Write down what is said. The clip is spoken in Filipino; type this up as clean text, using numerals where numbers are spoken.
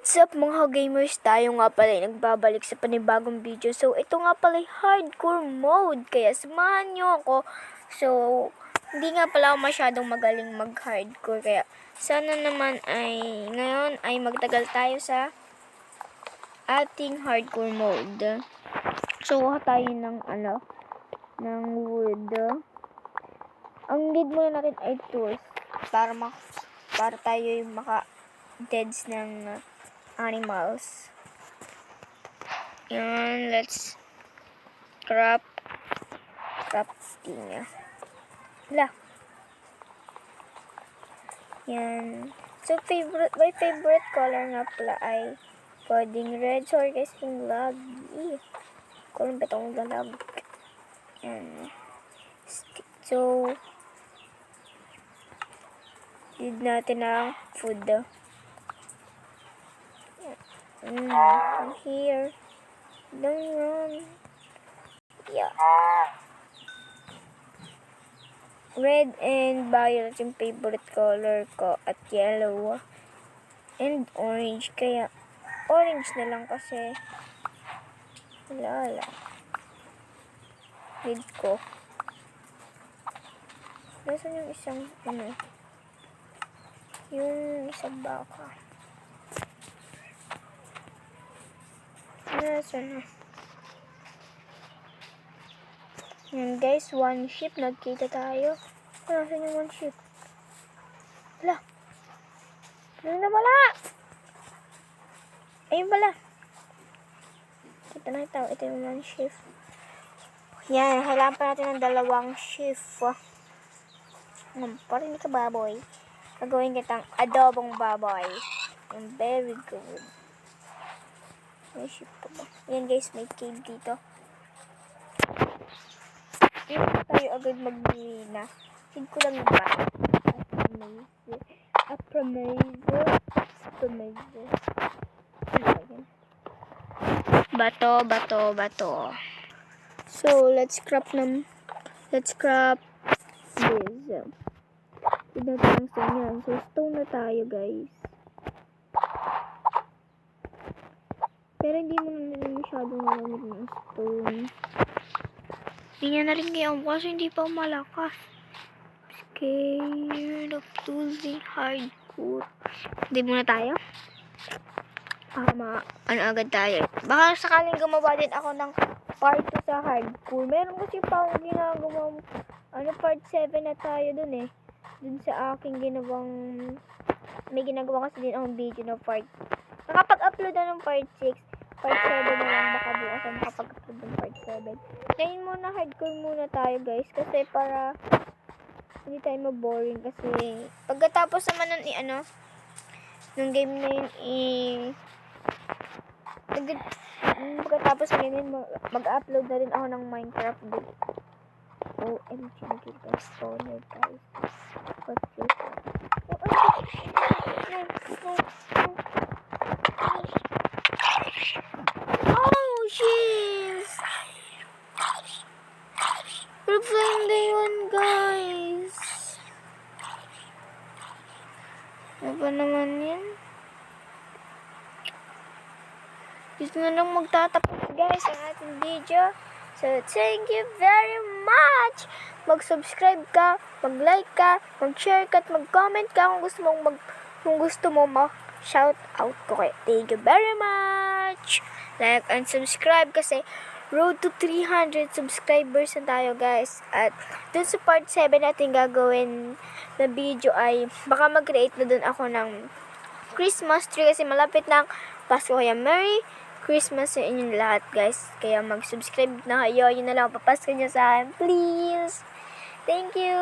What's up mga gamers? Tayo nga pala ay nagbabalik sa panibagong video. So, ito nga pala ay hardcore mode. Kaya samahan nyo ako. So, hindi nga pala ako masyadong magaling mag-hardcore. Kaya sana naman ay ngayon ay magtagal tayo sa ating hardcore mode. So, kuha tayo ng ng wood. Ang need muna natin ay tools para tayo yung maka-deads ng animals. Yan, let's crafting. Yan. So, my favorite color nga pala ay pwedeng red. Sorry guys, yung lag. Kung ba itong lalag. Yan. So, need natin ang food. I'm here. Don't run. Yeah. Red and violet yung favorite color ko. At yellow. And orange. Kaya, orange na lang kasi. Wala. Need ko. Nasaan yung isang, yung isang baka. Nasaan na? Yan guys, one sheep. Nagkita tayo. Nasaan yung one sheep? Wala. Ano na wala? Ayun pala. Kita na ito. Ito yung one sheep. Yan, kailangan pa natin ng dalawang sheep. Parang ka baboy. Gagawin kitang adobong baboy. Very good. May sheep pa ba? Yan guys, may cave dito. Hindi tayo agad mag-mina. Feed ko lang yung bata. Bato. So, let's craft this. Tignan natin ang stone yan. So, stone na tayo guys. Pero hindi mo na masyadong malamig ng stone. Ganyan na rin kayo kasi hindi pa malakas. Scared of losing hardcore. Hindi muna tayo. Agad tayo. Baka sakaling gumawa din ako ng part 2 sa hardcore. Meron kasi pa akong ginagawa part 7 na tayo dun eh. Dun sa aking ginawang may ginagawa kasi din akong video na part. Nakapag-upload na ng part 6. Part 7 na lang, baka bukas ang makapag-upload ng part 7. Ngayon muna, hardcore muna tayo guys. Kasi para hindi tayo maboring. Kasi pagkatapos naman nung game na yun, pagkatapos na yun, mag-upload na rin ako ng Minecraft din. OMG, guys. Spawner guys. What's this? Oh, jeez! We're playing day 1, guys. Ano ba naman yan? Dito na lang magtatapos, guys, ang ating video. So, thank you very much! Mag-subscribe ka, mag-like ka, mag-share ka, at mag-comment ka kung gusto mo ma-shout out ko kayo. Thank you very much! Like and subscribe kasi road to 300 subscribers na tayo guys. At dun sa part 7 natin gagawin na video ay baka mag-create na dun ako ng Christmas tree kasi malapit ng Pasko. Kaya Merry Christmas sa inyong lahat guys. Kaya mag-subscribe na kayo. Yun na lang papasko nyo sa akin. Please! Thank you!